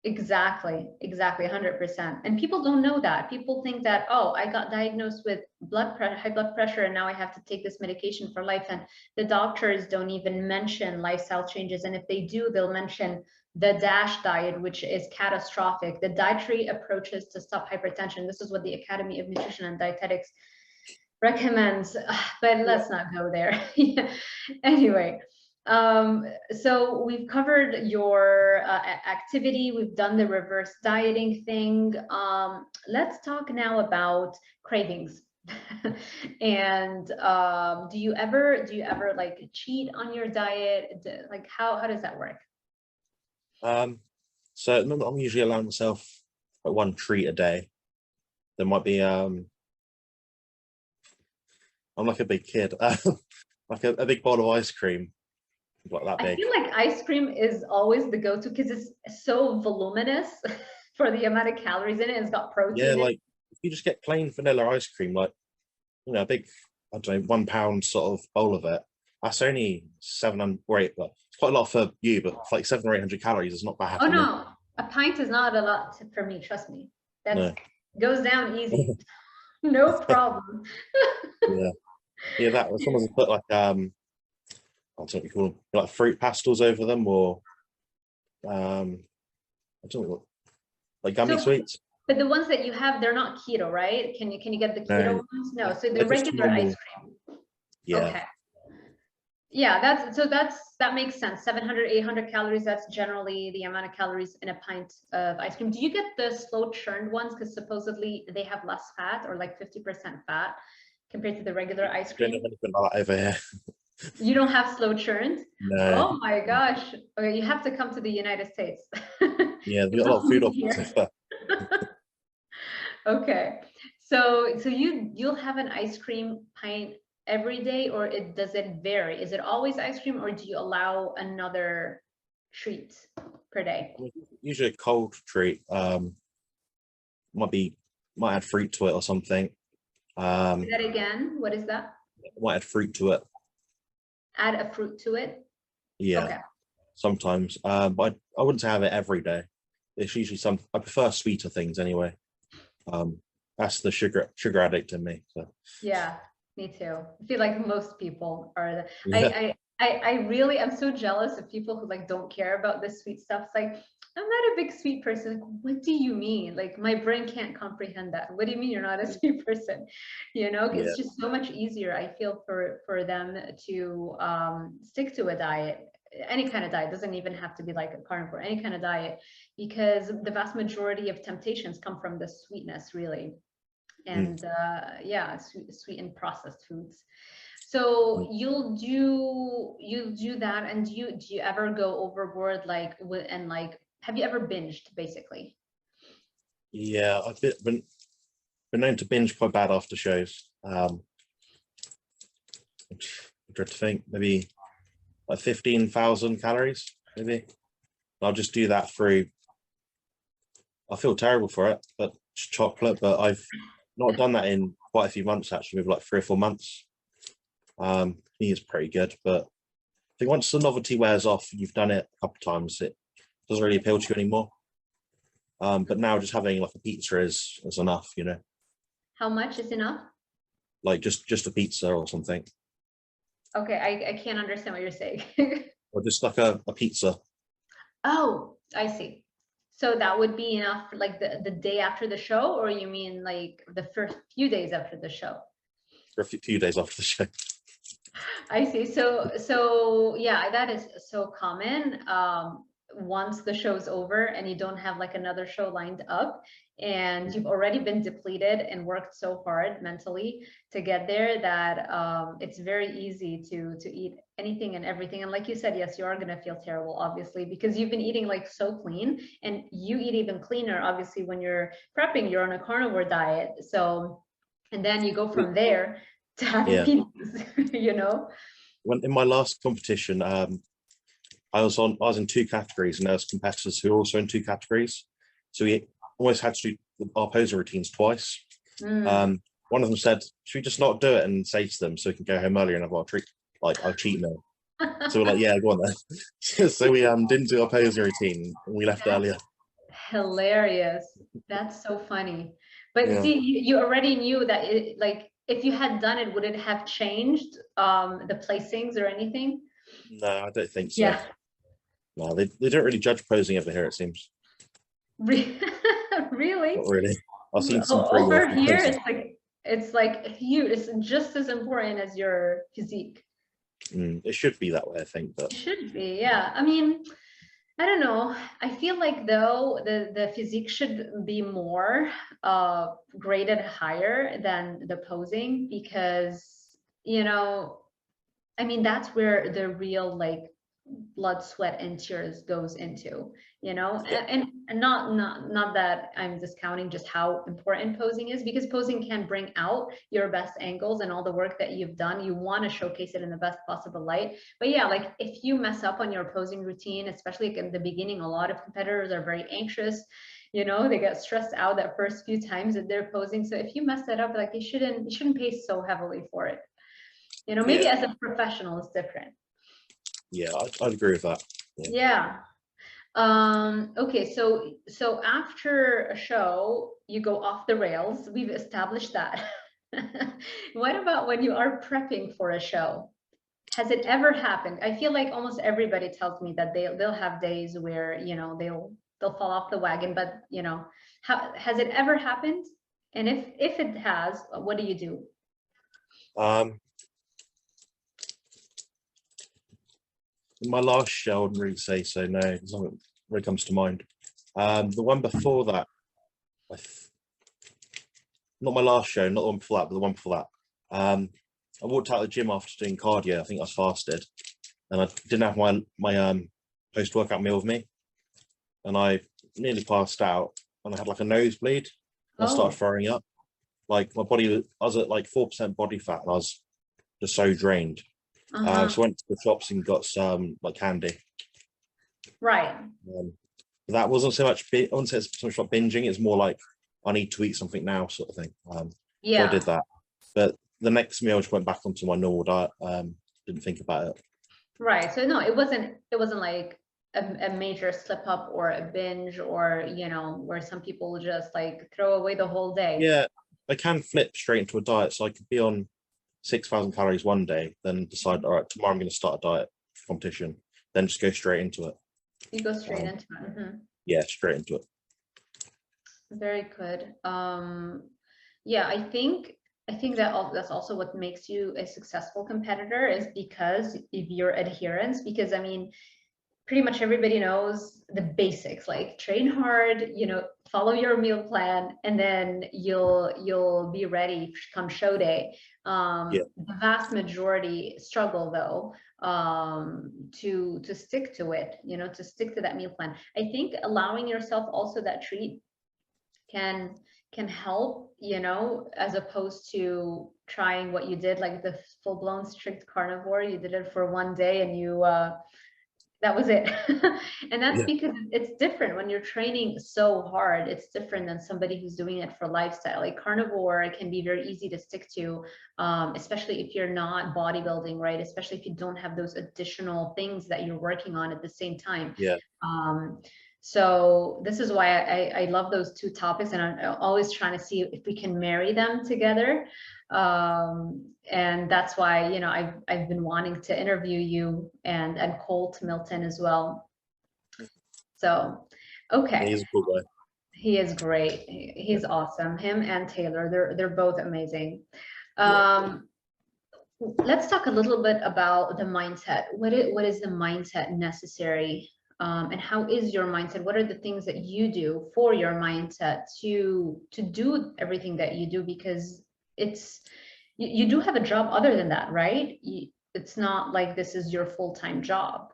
Exactly, 100%. And people don't know that. People think that, oh, I got diagnosed with high blood pressure, and now I have to take this medication for life. And the doctors don't even mention lifestyle changes. And if they do, they'll mention the DASH diet, which is catastrophic. The dietary approaches to stop hypertension. This is what the Academy of Nutrition and Dietetics recommends, but let's not go there. Anyway, so we've covered your activity, we've done the reverse dieting thing. Let's talk now about cravings. And do you ever like cheat on your diet? Like how does that work? So I'm usually allowing myself like one treat a day. There might be I'm like a big kid, like a big bowl of ice cream, like that I big. feel like ice cream is always the go-to because it's so voluminous for the amount of calories in it. It's got Yeah, protein in it. like if you just get plain vanilla ice cream, like a big, I don't know, 1 pound sort of bowl of it. That's only 700 or 8. Well, it's quite a lot for you, but for like 700 or 800 calories is not bad Oh for me. no, a pint is not a lot for me, trust me. That's No. goes down easy. No problem. Yeah, yeah. That someone's put like I don't know what you call them, like fruit pastels over them, or I don't know, like gummy So, sweets. but the ones that you have, they're not keto, right? Can you get the keto No, ones? No, so the they're just regular ice normal. cream. Yeah, Okay. Yeah, that makes sense. 700, 800 calories, that's generally the amount of calories in a pint of ice cream. Do you get the slow churned ones? Because supposedly they have less fat or like 50% fat compared to the regular ice don't cream. have anything like that over here. You don't have slow churned? No. Oh my gosh. Okay, you have to come to the United States. Yeah, we It's got a lot of food only options here. over. Okay. So you'll have an ice cream pint every day, or does it vary? Is it always ice cream, or do you allow another treat per day? Usually a cold treat. Might be might add fruit to it or something. Say that again. What is that? Might add fruit to it. Add a fruit to it? Yeah, Okay. sometimes. But I wouldn't say have it every day. It's usually some. I prefer sweeter things anyway. That's the sugar addict in me. So Yeah, me too. I feel like most people are yeah, I really am so jealous of people who like don't care about this sweet stuff. It's like, I'm not a big sweet person. Like, what do you mean? Like my brain can't comprehend that. What do you mean you're not a sweet person? You know, yeah, it's just so much easier, I feel, for them to stick to a diet. Any kind of diet, doesn't even have to be like a carnivore, any kind of diet, because the vast majority of temptations come from the sweetness, really. mm, And yeah, sweet and processed foods. So mm. you'll do that, and do you ever go overboard, like and like have you ever binged basically? Yeah. I've been been known to binge quite bad after shows. I dread to think, maybe like 15,000 calories, maybe. I'll just do that through. I feel terrible for it, but it's chocolate. But I've not done that in quite a few months, actually, maybe like 3 or 4 months. I think it's pretty good, but I think once the novelty wears off and you've done it a couple of times, it doesn't really appeal to you anymore. But now just having like a pizza is enough, you know. How much is enough? Like just a pizza or something. Okay, I can't understand what you're saying. Or just like a pizza. Oh, I see. So that would be enough for like the day after the show, or you mean like the first few days after the show? For a few days after the show. I see. So yeah, that is so common. Once the show's over and you don't have like another show lined up and you've already been depleted and worked so hard mentally to get there that it's very easy to eat anything and everything. And like you said, yes, you are going to feel terrible, obviously, because you've been eating like so clean, and you eat even cleaner, obviously, when you're prepping, you're on a carnivore diet. So, and then you go from there to having pizzas, you know? When in my last competition, I was in 2 categories, and there was competitors who were also in 2 categories. So we almost had to do our posing routines twice. One of them said, "Should we just not do it and say to them so we can go home earlier and have our cheat meal?" So we're like, "Yeah, go on then." So we didn't do our posing routine and we left earlier. Hilarious. That's so funny. But Yeah. see, you already knew that it, like, if you had done it, would it have changed the placings or anything? No, I don't think so. Yeah. No, they don't really judge posing over here, it seems. Really? Not really. I've seen some pretty Over awful here, poses. it's like huge. It's just as important as your physique. It should be that way, I think, but It should be, yeah. I mean, I don't know. I feel like though the physique should be more graded higher than the posing, because you know, I mean, that's where the real like blood, sweat, and tears goes into, you know. yeah. And not that I'm discounting just how important posing is, because posing can bring out your best angles and all the work that you've done. You want to showcase it in the best possible light. But yeah, like if you mess up on your posing routine, especially like in the beginning, a lot of competitors are very anxious, you know, they get stressed out that first few times that they're posing. So if you mess that up, like you shouldn't pay so heavily for it, you know. Maybe as a professional it's different. Yeah, I'd agree with that. Yeah. Okay, so after a show, you go off the rails. We've established that. What about when you are prepping for a show? Has it ever happened? I feel like almost everybody tells me that they'll have days where, you know, they'll fall off the wagon, but you know, has it ever happened? And if it has, what do you do? In my last show, I wouldn't really say so. No, nothing really comes to mind. The one before that, not my last show, not the one before that, but the one before that. I walked out of the gym after doing cardio. I think I fasted, and I didn't have my post-workout meal with me, and I nearly passed out, and I had like a nosebleed. And I started throwing up. Like my body, I was at like 4% body fat, and I was just so drained. So I went to the shops and got some like candy. Right. That wasn't so much. I wouldn't say it's so much like binging. It's more like I need to eat something now, sort of thing. So I did that. But the next meal, I just went back onto my normal diet. Didn't think about it. Right. So no, it wasn't like a major slip up or a binge, or you know, where some people just like throw away the whole day. Yeah, I can flip straight into a diet, so I could be on 6,000 calories one day, then decide, all right, tomorrow I'm going to start a diet competition, then just go straight into it. You go straight into it. Yeah, straight into it. Very good. Yeah, I think that's also what makes you a successful competitor, is because of your adherence. Because I mean, pretty much everybody knows the basics, like train hard, you know, follow your meal plan, and then you'll be ready come show day. The vast majority struggle though, to stick to it, you know, to stick to that meal plan. I think allowing yourself also that treat can can help, you know, as opposed to trying what you did, like the full-blown strict carnivore. You did it for one day and you that was it. And that's Yeah, because it's different when you're training so hard. It's different than somebody who's doing it for lifestyle. Like carnivore can be very easy to stick to, especially if you're not bodybuilding, right? Especially if you don't have those additional things that you're working on at the same time. yeah, Um, so this is why I love those two topics, and I'm always trying to see if we can marry them together. And that's why, you know, I've been wanting to interview you and Colt Milton as well. So, okay, he's a cool guy. he is great. He's awesome. Him and Taylor, they're both amazing. Yeah. Let's talk a little bit about the mindset. What is the mindset necessary? And how is your mindset? What are the things that you do for your mindset to do everything that you do? Because it's you do have a job other than that, right? It's not like this is your full-time job.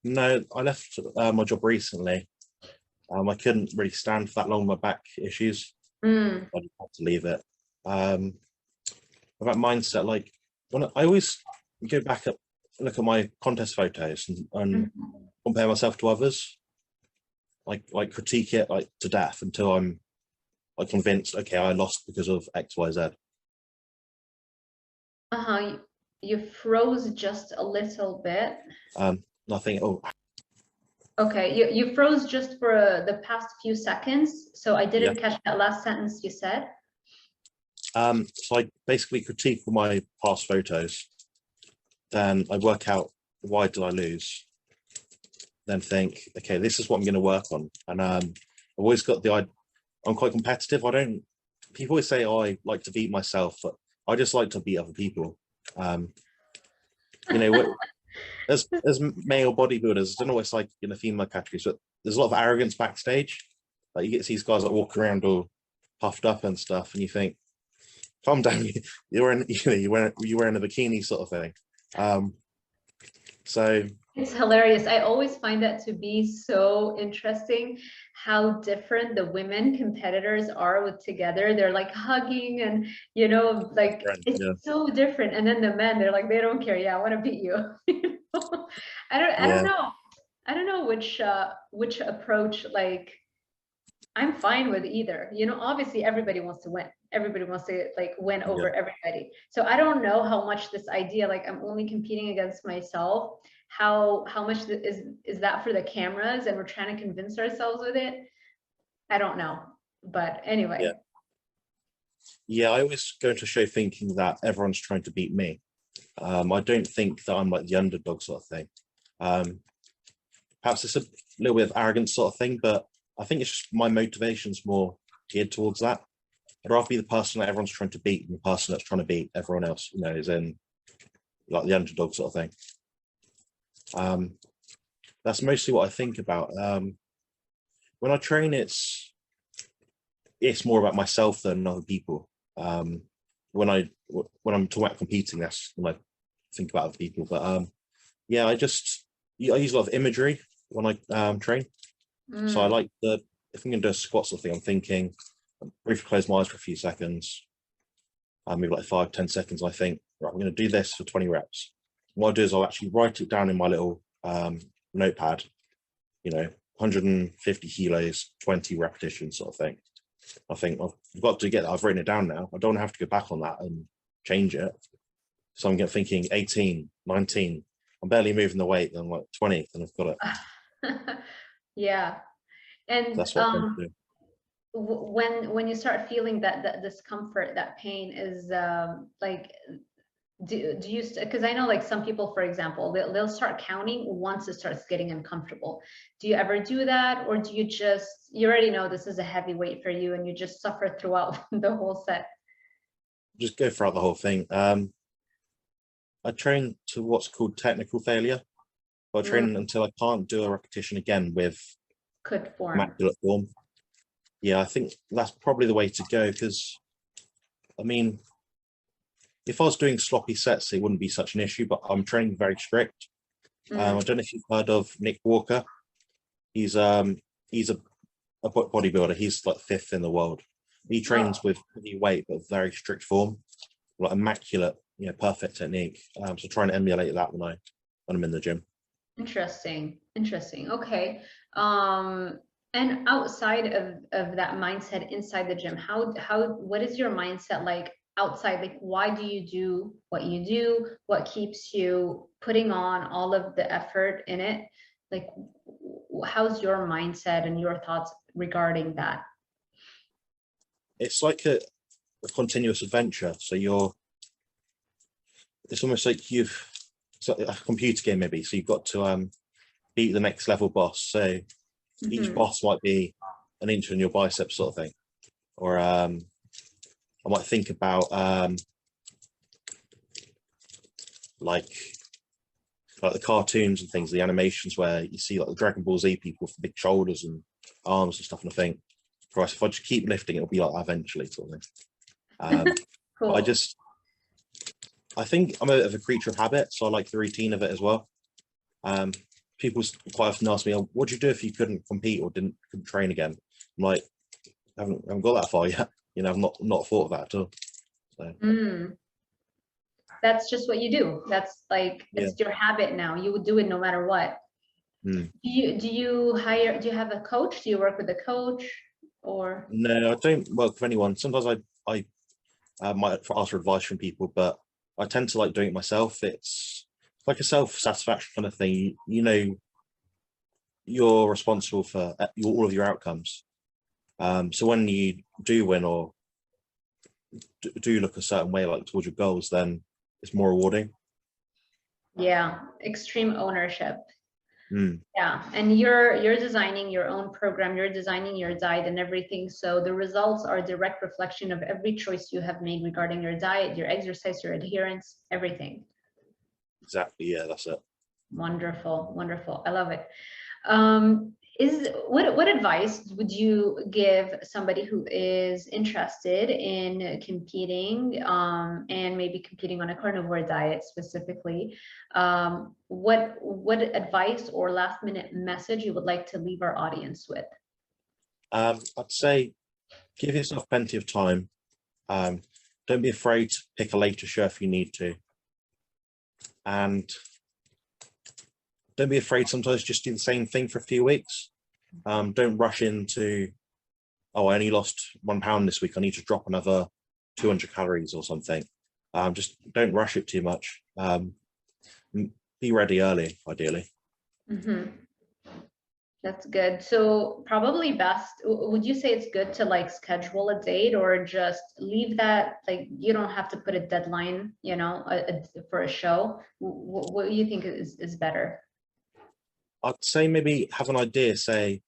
No, I left my job recently. I couldn't really stand for that long with my back issues. Mm, I just had to leave it. About mindset, like when I always go back up, look at my contest photos and mhm. compare myself to others, like critique it like to death until I'm like convinced, okay, I lost because of X, Y, Z. Uh-huh. You froze just a little bit. And I think, oh, Okay, you froze just for the past few seconds, so I yeah. didn't catch that last sentence you said. So I basically critique all my past photos. Then I work out why did I lose. Then think, okay, this is what I'm going to work on. And I've always got I'm quite competitive. I don't. People always say, oh, I like to beat myself, but I just like to beat other people. You know, as male bodybuilders, I don't know what it's like in the female categories, but there's a lot of arrogance backstage. Like you get these guys that walk around all puffed up and stuff, and you think, calm down, you're in, you know, you're wearing a bikini sort of thing. So It's hilarious. I always find that to be so interesting how different the women competitors are with together. They're like hugging and, you know, like it's yeah, so different. And then the men, they're like, they don't care. Yeah, I want to beat you. You know? I don't yeah, know. I don't know which approach, like I'm fine with either. You know, obviously everybody wants to win. Everybody wants to like win yeah. over everybody. So I don't know how much this idea, like I'm only competing against myself, how much is that for the cameras and we're trying to convince ourselves with it? I don't know. But Yeah. anyway. Yeah, I always go into a show thinking that everyone's trying to beat me. I don't think that I'm like the underdog sort of thing. Perhaps it's a little bit of arrogant sort of thing, but I think it's just my motivation's more geared towards that. I'd rather be the person that everyone's trying to beat than the person that's trying to beat everyone else, you know, is in like the underdog sort of thing. That's mostly what I think about. When I train, it's more about myself than other people. When I'm talking about competing, that's when I think about other people. But yeah, I use a lot of imagery when I train. So I Mm. like if I'm going to do a squat sort of thing, I'm thinking, briefly close my eyes for a few seconds, maybe like 5-10 seconds. I think, right, I'm going to do this for 20 reps. What I do is I'll actually write it down in my little notepad, you know, 150 kilos, 20 repetitions sort of thing. I think I've got to get that. I've written it down now. I don't have to go back on that and change it. So I'm thinking 18, 19. I'm barely moving the weight. Then I'm like 20, and I've got it. Yeah. And That's what I tend to do. when you start feeling that discomfort, that pain is like do you, because I know like some people, for example, they'll start counting once it starts getting uncomfortable. Do you ever do that, or do you just, you already know this is a heavy weight for you and you just suffer throughout the whole set? Just go throughout the whole thing. I train to what's called technical failure. I Mm, train until I can't do a repetition again with good form. immaculate form. Yeah, I think that's probably the way to go, because I mean, if I was doing sloppy sets, it wouldn't be such an issue, but I'm training very strict. I Mm, don't know if you've heard of Nick Walker. He's a a bodybuilder. He's like 5th in the world. He trains with heavy weight, but very strict form, like immaculate, perfect technique. So trying to emulate that when I'm in the gym. Interesting. Okay. And outside of that mindset inside the gym, what is your mindset like outside? Like, why do you do what you do? What keeps you putting on all of the effort in it? Like, how's your mindset and your thoughts regarding that? It's like a continuous adventure. So it's almost like it's like a computer game maybe. So you've got to beat the next level boss. So each boss might be an inch in your bicep sort of thing. Or I might think about like the cartoons and things, the animations where you see like the Dragon Ball Z people with big shoulders and arms and stuff, and I think, Christ, if I just keep lifting, it'll be like that eventually, sort of thing. Cool. I think I'm a creature of habit, so I like the routine of it as well. People quite often ask me, "Oh, what'd you do if you couldn't compete or couldn't train again?" I'm like, I haven't got that far yet. I've not thought of that at all. So. That's just what you do. That's like, it's your habit now. You would do it no matter what. Do you have a coach? Do you work with a coach, or? No, I don't work with anyone. Sometimes I might ask for advice from people, but I tend to like doing it myself. It's like a self-satisfaction kind of thing. You're responsible for all of your outcomes. So when you do win or do look a certain way, like towards your goals, then it's more rewarding. Yeah, extreme ownership. Yeah, and you're designing your own program, you're designing your diet and everything, so the results are a direct reflection of every choice you have made regarding your diet, your exercise, your adherence, everything. Exactly. Yeah, that's it. Wonderful. I love it. What advice would you give somebody who is interested in competing, and maybe competing on a carnivore diet specifically? What advice or last minute message you would like to leave our audience with? I'd say give yourself plenty of time. Don't be afraid to pick a later show if you need to, and don't be afraid sometimes just do the same thing for a few weeks. Don't rush into, oh, I only lost 1 pound this week, I need to drop another 200 calories or something. Just don't rush it too much. Be ready early, ideally. That's good. So probably best, would you say it's good to like schedule a date, or just leave that, like you don't have to put a deadline, for a show? What do you think is better? I'd say maybe have an idea, say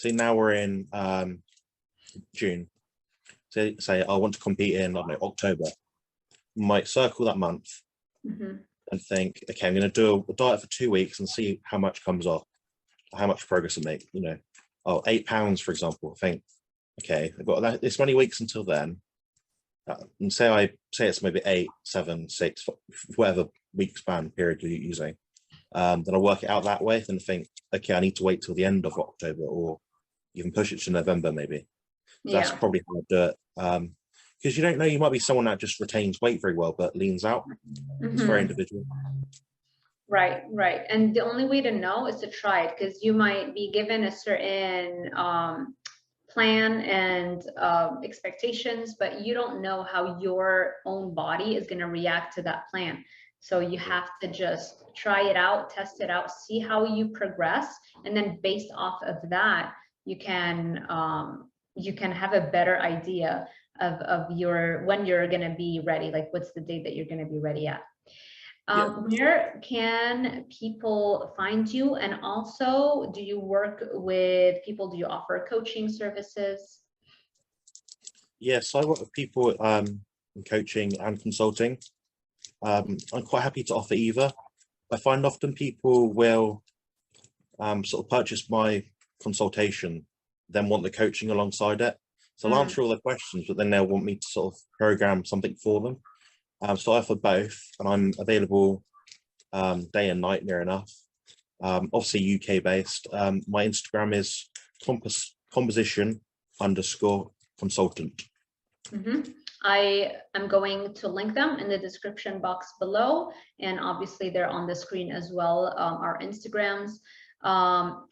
now we're in June. Say I want to compete in, I don't know, October. Might circle that month and think, okay, I'm going to do a diet for 2 weeks and see how much comes off, how much progress I make. 8 pounds, for example. I think, okay, I've got this many weeks until then. And say it's maybe 8, 7, 6, whatever week span period you're using. Then I work it out that way. Then think, okay, I need to wait till the end of October, or even push it to November maybe. So that's probably how I do it. Because you don't know, you might be someone that just retains weight very well but leans out. It's very individual. Right. And the only way to know is to try it, because you might be given a certain plan and expectations, but you don't know how your own body is going to react to that plan. So you have to just try it out, test it out, see how you progress, and then based off of that, you can have a better idea of when you're going to be ready, like what's the date that you're going to be ready at. Where can people find you? And also, do you work with people? Do you offer coaching services? Yes, I work with people in coaching and consulting. I'm quite happy to offer either. I find often people will sort of purchase my consultation, then want the coaching alongside it. So I'll answer all their questions, but then they'll want me to sort of program something for them. So I offer both, and I'm available day and night near enough. Obviously UK based. My Instagram is composition_consultant. I am going to link them in the description box below, and obviously they're on the screen as well, our Instagrams.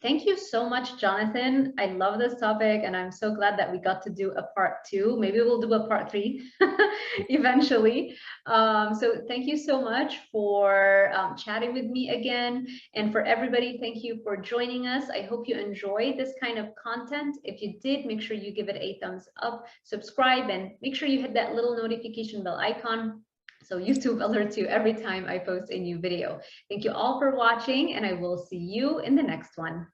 Thank you so much, Jonathan. I love this topic, and I'm so glad that we got to do a part 2. Maybe we'll do a part 3 eventually. So thank you so much for chatting with me again. And for everybody, thank you for joining us. I hope you enjoyed this kind of content. If you did, make sure you give it a thumbs up, subscribe, and make sure you hit that little notification bell icon so YouTube alerts you every time I post a new video. Thank you all for watching, and I will see you in the next one.